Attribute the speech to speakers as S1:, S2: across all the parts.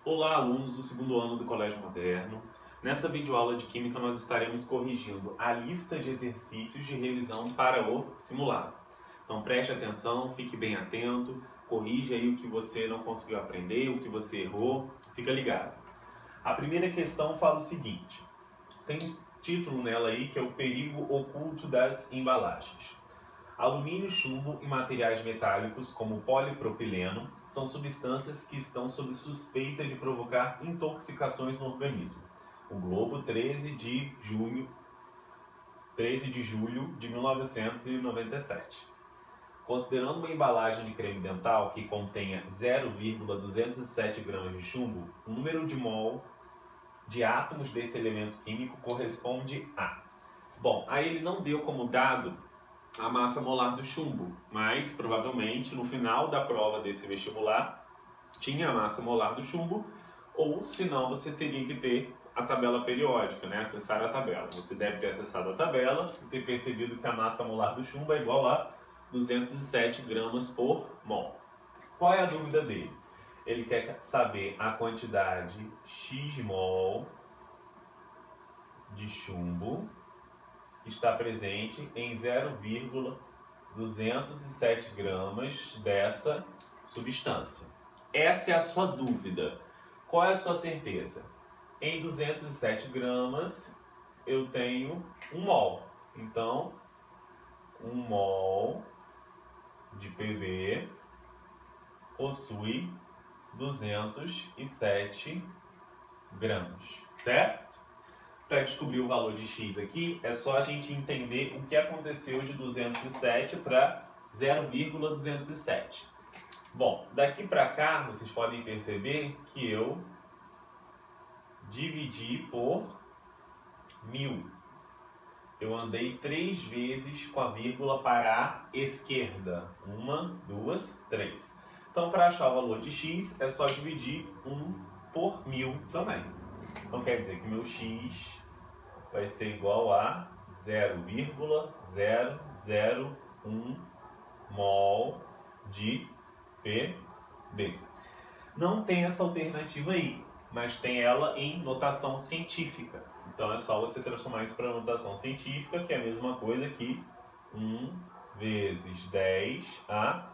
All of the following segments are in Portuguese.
S1: Olá, alunos do segundo ano do Colégio Moderno. Nessa videoaula de Química nós estaremos corrigindo a lista de exercícios de revisão para o simulado. Então preste atenção, fique bem atento, corrija aí o que você não conseguiu aprender, o que você errou, fica ligado. A primeira questão fala o seguinte, tem um título nela aí que é o perigo oculto das embalagens. Alumínio, chumbo e materiais metálicos, como polipropileno, são substâncias que estão sob suspeita de provocar intoxicações no organismo. O Globo, 13 de julho de 1997. Considerando uma embalagem de creme dental que contenha 0,207 gramas de chumbo, o número de mol de átomos desse elemento químico corresponde a... Bom, aí ele não deu como dado a massa molar do chumbo, mas provavelmente no final da prova desse vestibular tinha a massa molar do chumbo, ou senão você teria que ter a tabela periódica, né? Acessar a tabela. Você deve ter acessado a tabela e ter percebido que a massa molar do chumbo é igual a 207 gramas por mol. Qual é a dúvida dele? Ele quer saber a quantidade x-mol de chumbo que está presente em 0,207 gramas dessa substância. Essa é a sua dúvida. Qual é a sua certeza? Em 207 gramas eu tenho 1 mol. Então, 1 mol de PB possui 207 gramas, certo? Para descobrir o valor de x aqui, é só a gente entender o que aconteceu de 207 para 0,207. Bom, daqui para cá, vocês podem perceber que eu dividi por 1000. Eu andei 3 vezes com a vírgula para a esquerda. 1, 2, 3. Então, para achar o valor de x, é só dividir 1 por 1000 também. Então quer dizer que meu x vai ser igual a 0,001 mol de PB. Não tem essa alternativa aí, mas tem ela em notação científica. Então é só você transformar isso para notação científica, que é a mesma coisa que 1 vezes 10 a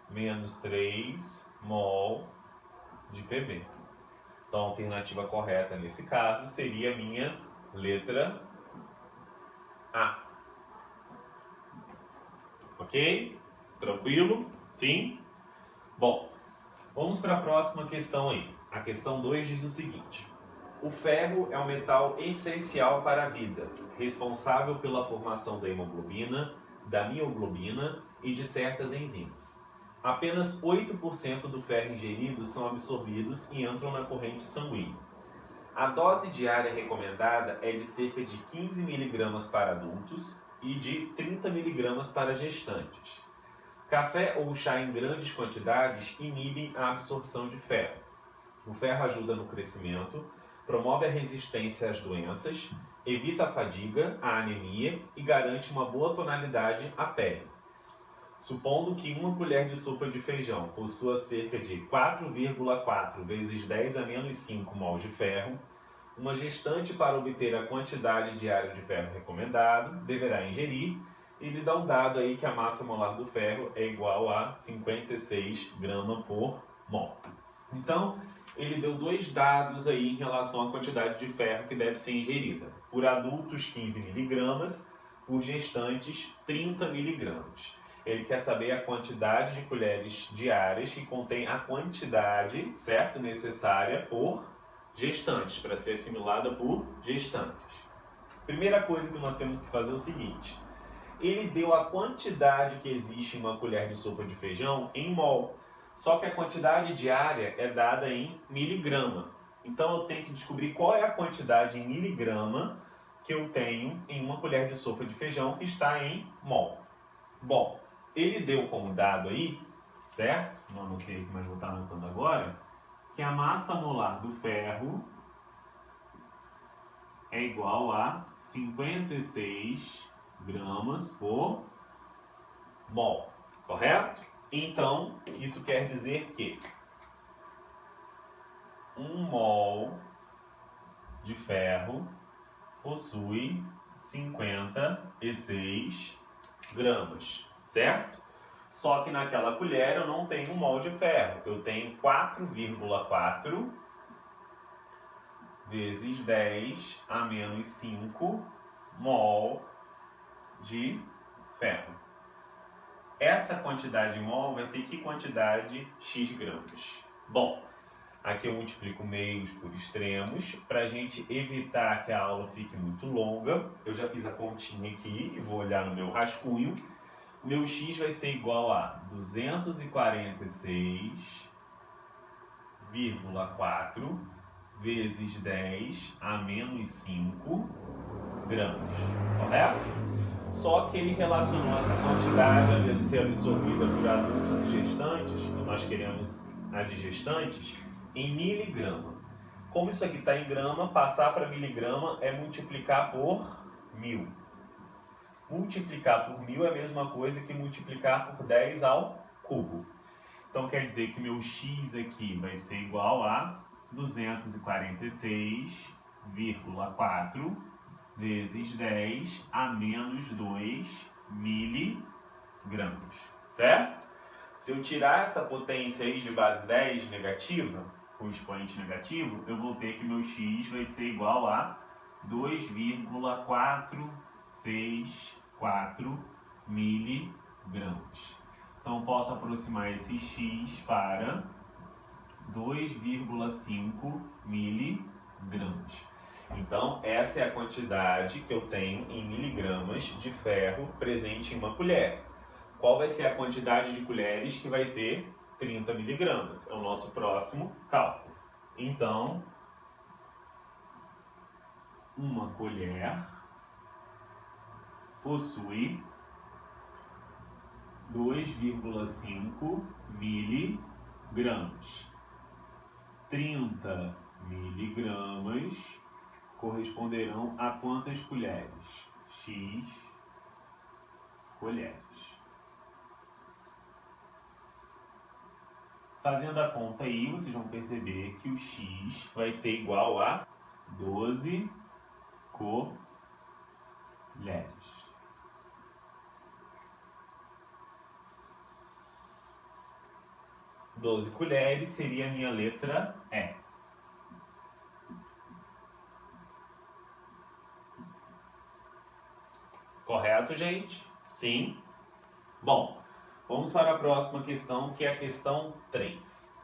S1: menos 3 mol de PB. Então, a alternativa correta nesse caso seria a minha letra A. Ok? Tranquilo? Sim? Bom, vamos para a próxima questão aí. A questão 2 diz o seguinte. O ferro é um metal essencial para a vida, responsável pela formação da hemoglobina, da mioglobina e de certas enzimas. Apenas 8% do ferro ingerido são absorvidos e entram na corrente sanguínea. A dose diária recomendada é de cerca de 15 mg para adultos e de 30 mg para gestantes. Café ou chá em grandes quantidades inibem a absorção de ferro. O ferro ajuda no crescimento, promove a resistência às doenças, evita a fadiga, a anemia e garante uma boa tonalidade à pele. Supondo que uma colher de sopa de feijão possua cerca de 4,4 vezes 10 a menos 5 mol de ferro, uma gestante, para obter a quantidade diária de ferro recomendado, deverá ingerir, e lhe dá um dado aí que a massa molar do ferro é igual a 56 gramas por mol. Então, ele deu 2 dados aí em relação à quantidade de ferro que deve ser ingerida. Por adultos, 15 mg, por gestantes, 30 mg. Ele quer saber a quantidade de colheres diárias que contém a quantidade, certo, necessária por gestantes, para ser assimilada por gestantes. Primeira coisa que nós temos que fazer é o seguinte. Ele deu a quantidade que existe em uma colher de sopa de feijão em mol, só que a quantidade diária é dada em miligrama. Então eu tenho que descobrir qual é a quantidade em miligrama que eu tenho em uma colher de sopa de feijão que está em mol. Bom, ele deu como dado aí, certo? Não anotei aqui, mas vou estar anotando agora, que a massa molar do ferro é igual a 56 gramas por mol, correto? Então, isso quer dizer que 1 mol de ferro possui 56 gramas, certo? Só que naquela colher eu não tenho 1 mol de ferro, eu tenho 4,4 vezes 10 a menos 5 mol de ferro. Essa quantidade em mol vai ter que quantidade x gramas. Bom, aqui eu multiplico meios por extremos para a gente evitar que a aula fique muito longa. Eu já fiz a continha aqui e vou olhar no meu rascunho. Meu x vai ser igual a 246,4 vezes 10 a menos 5 gramas, correto? Só que ele relacionou essa quantidade a ser absorvida por adultos e gestantes, e nós queremos a de gestantes, em miligrama. Como isso aqui está em grama, passar para miligrama é multiplicar por 1000. Multiplicar por 1000 é a mesma coisa que multiplicar por 10 ao cubo. Então quer dizer que meu x aqui vai ser igual a 246,4 vezes 10 a menos 2 miligramas, certo? Se eu tirar essa potência aí de base 10 negativa, com expoente negativo, eu vou ter que meu x vai ser igual a 2,464 miligramas. Então posso aproximar esse x para 2,5 miligramas. Então, essa é a quantidade que eu tenho em miligramas de ferro presente em uma colher. Qual vai ser a quantidade de colheres que vai ter 30 miligramas? É o nosso próximo cálculo. Então, uma colher possui 2,5 miligramas. 30 miligramas corresponderão a quantas colheres? X colheres. Fazendo a conta aí, vocês vão perceber que o x vai ser igual a 12 colheres. 12 colheres seria a minha letra E. Correto, gente? Sim? Bom, vamos para a próxima questão, que é a questão 3.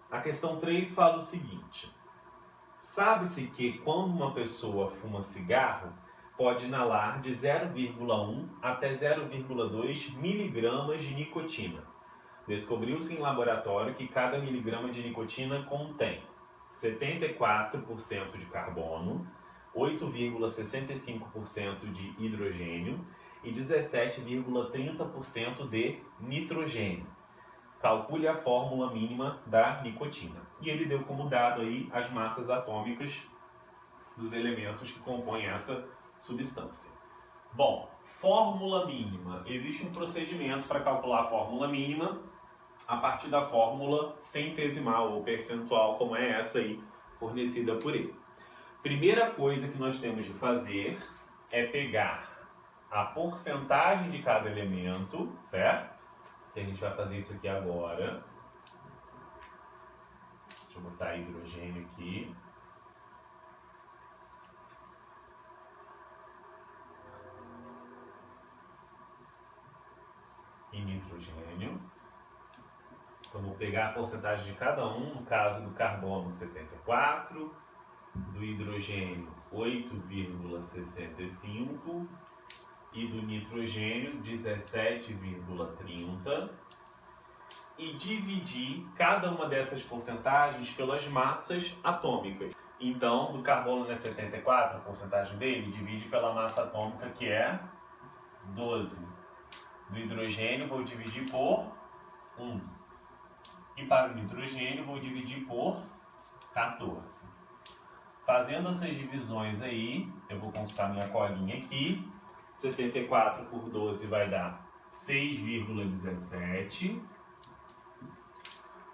S1: A questão 3 fala o seguinte: sabe-se que quando uma pessoa fuma cigarro, pode inalar de 0,1 até 0,2 miligramas de nicotina. Descobriu-se em laboratório que cada miligrama de nicotina contém 74% de carbono, 8,65% de hidrogênio e 17,30% de nitrogênio. Calcule a fórmula mínima da nicotina. E ele deu como dado aí as massas atômicas dos elementos que compõem essa substância. Bom, fórmula mínima. Existe um procedimento para calcular a fórmula mínima a partir da fórmula centesimal ou percentual, como é essa aí fornecida por ele. Primeira coisa que nós temos de fazer é pegar a porcentagem de cada elemento, certo? Que a gente vai fazer isso aqui agora. Deixa eu botar hidrogênio aqui. E nitrogênio. Então, vou pegar a porcentagem de cada um, no caso do carbono 74, do hidrogênio 8,65 e do nitrogênio 17,30 e dividir cada uma dessas porcentagens pelas massas atômicas. Então, do carbono é 74, a porcentagem dele, divide pela massa atômica que é 12. Do hidrogênio vou dividir por 1. E para o nitrogênio vou dividir por 14. Fazendo essas divisões aí, eu vou consultar minha colinha aqui. 74 por 12 vai dar 6,17.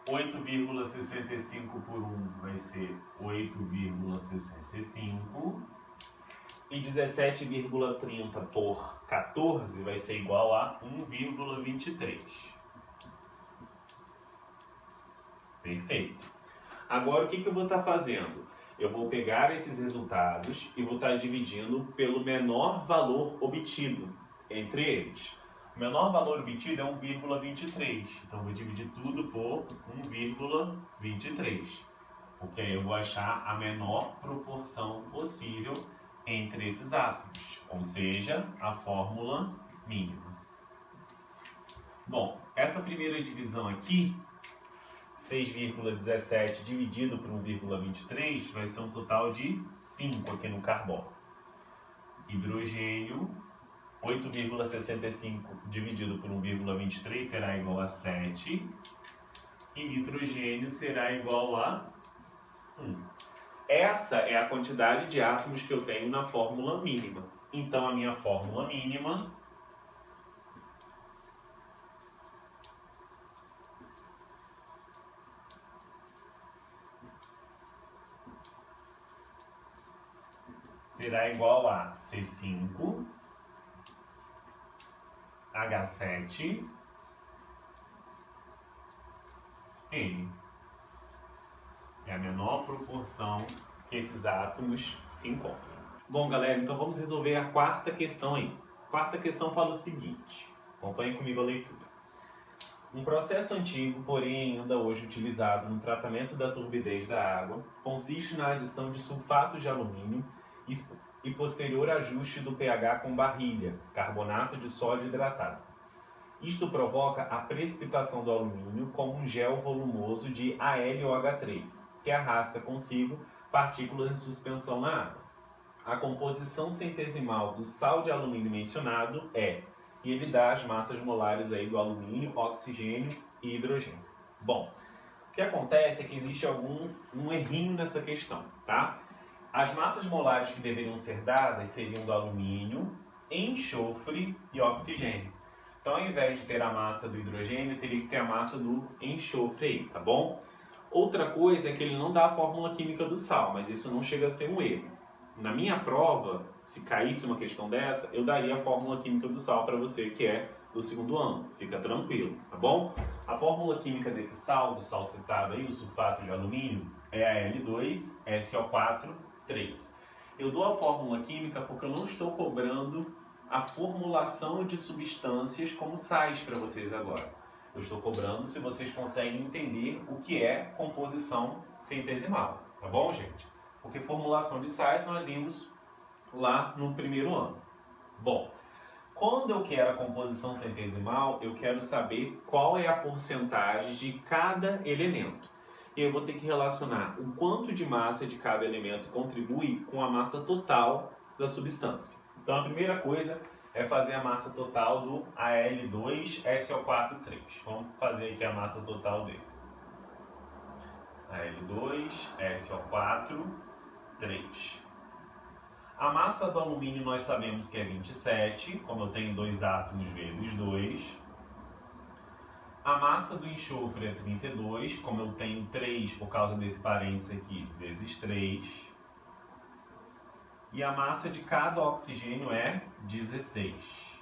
S1: 8,65 por 1 vai ser 8,65. E 17,30 por 14 vai ser igual a 1,23. Perfeito. Agora, o que eu vou estar fazendo? Eu vou pegar esses resultados e vou estar dividindo pelo menor valor obtido entre eles. O menor valor obtido é 1,23. Então, eu vou dividir tudo por 1,23. Porque aí eu vou achar a menor proporção possível entre esses átomos, ou seja, a fórmula mínima. Bom, essa primeira divisão aqui, 6,17 dividido por 1,23, vai ser um total de 5 aqui no carbono. Hidrogênio, 8,65 dividido por 1,23 será igual a 7. E nitrogênio será igual a 1. Essa é a quantidade de átomos que eu tenho na fórmula mínima. Então, a minha fórmula mínima será igual a C5, H7, N. É a menor proporção que esses átomos se encontram. Bom, galera, então vamos resolver a quarta questão aí. A quarta questão fala o seguinte, acompanhe comigo a leitura. Um processo antigo, porém ainda hoje utilizado no tratamento da turbidez da água, consiste na adição de sulfato de alumínio e posterior ajuste do pH com barrilha, carbonato de sódio hidratado. Isto provoca a precipitação do alumínio como um gel volumoso de AlOH3, que arrasta consigo partículas em suspensão na água. A composição centesimal do sal de alumínio mencionado é, e ele dá as massas molares aí do alumínio, oxigênio e hidrogênio. Bom, o que acontece é que existe um errinho nessa questão, tá? As massas molares que deveriam ser dadas seriam do alumínio, enxofre e oxigênio. Então, ao invés de ter a massa do hidrogênio, teria que ter a massa do enxofre aí, tá bom? Outra coisa é que ele não dá a fórmula química do sal, mas isso não chega a ser um erro. Na minha prova, se caísse uma questão dessa, eu daria a fórmula química do sal para você que é do segundo ano. Fica tranquilo, tá bom? A fórmula química desse sal, do sal citado aí, o sulfato de alumínio, é a Al2SO4,3. Eu dou a fórmula química porque eu não estou cobrando a formulação de substâncias como sais para vocês agora. Eu estou cobrando se vocês conseguem entender o que é composição centesimal, tá bom, gente? Porque formulação de sais nós vimos lá no primeiro ano. Bom, quando eu quero a composição centesimal, eu quero saber qual é a porcentagem de cada elemento. E eu vou ter que relacionar o quanto de massa de cada elemento contribui com a massa total da substância. Então, a primeira coisa é fazer a massa total do Al2SO4,3. Vamos fazer aqui a massa total dele. Al2SO4,3. A massa do alumínio nós sabemos que é 27, como eu tenho 2 átomos vezes 2. A massa do enxofre é 32, como eu tenho 3 por causa desse parênteses aqui, vezes 3. E a massa de cada oxigênio é 16.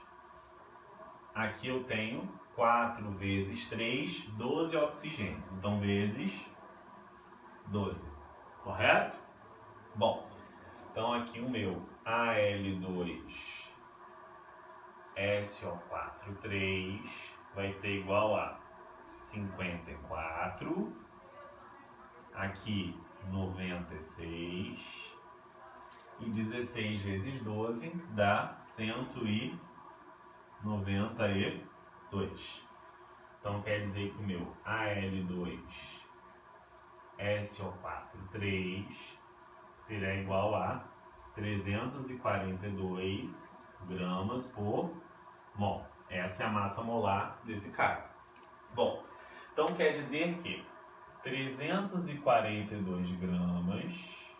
S1: Aqui eu tenho 4 vezes 3, 12 oxigênios. Então, vezes 12. Correto? Bom, então aqui o meu Al2SO4,3 vai ser igual a 54. Aqui 96. E 16 vezes 12 dá 192. Então quer dizer que o meu Al2SO4,3 será igual a 342 gramas por mol. Essa é a massa molar desse cara. Bom, então quer dizer que 342 gramas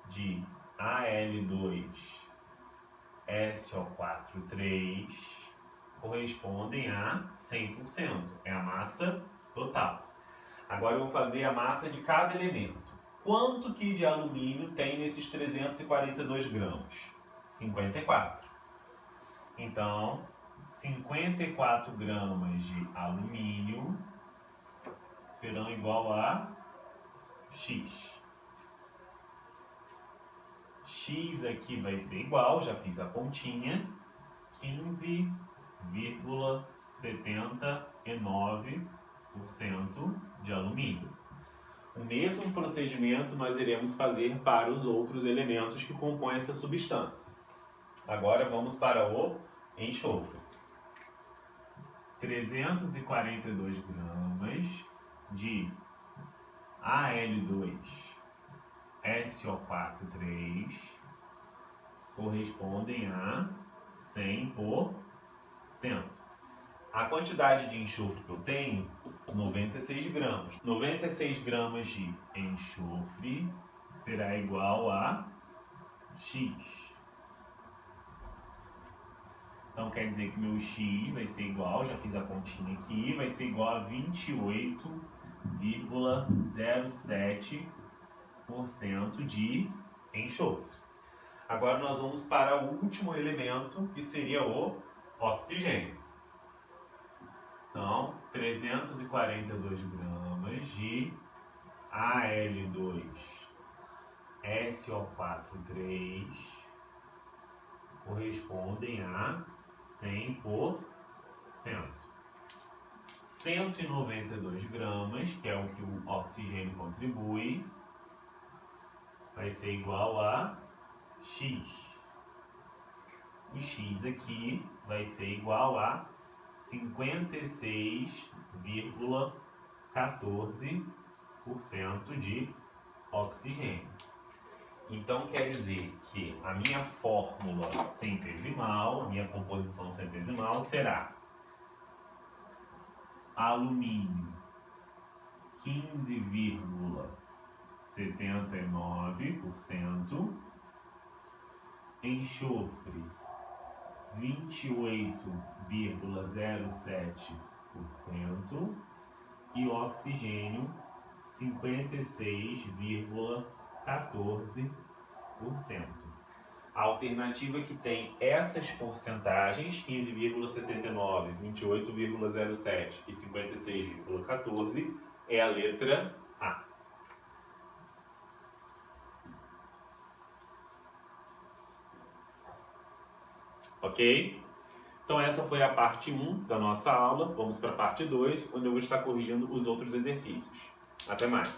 S1: de Al2SO4,3 correspondem a 100%. É a massa total. Agora eu vou fazer a massa de cada elemento. Quanto que de alumínio tem nesses 342 gramas? 54. Então, 54 gramas de alumínio serão igual a X. X aqui vai ser igual, já fiz a continha, 15,79% de alumínio. O mesmo procedimento nós iremos fazer para os outros elementos que compõem essa substância. Agora vamos para o enxofre. 342 gramas de Al2SO4 correspondem a 100%. A quantidade de enxofre que eu tenho, 96 gramas. 96 gramas de enxofre será igual a X. Então quer dizer que meu X vai ser igual, já fiz a continha aqui, vai ser igual a 28,07% de enxofre. Agora nós vamos para o último elemento, que seria o oxigênio. Então, 342 gramas de Al2SO4 correspondem a 100%. 192 gramas, que é o que o oxigênio contribui, vai ser igual a X. O X aqui vai ser igual a 56,14% de oxigênio. Então quer dizer que a minha fórmula centesimal, a minha composição centesimal será alumínio 15,79%, enxofre 28,07% e oxigênio 56,14%. A alternativa que tem essas porcentagens, 15,79, 28,07 e 56,14, é a letra A. Ok? Então essa foi a parte 1 da nossa aula. Vamos para a parte 2, onde eu vou estar corrigindo os outros exercícios. Até mais!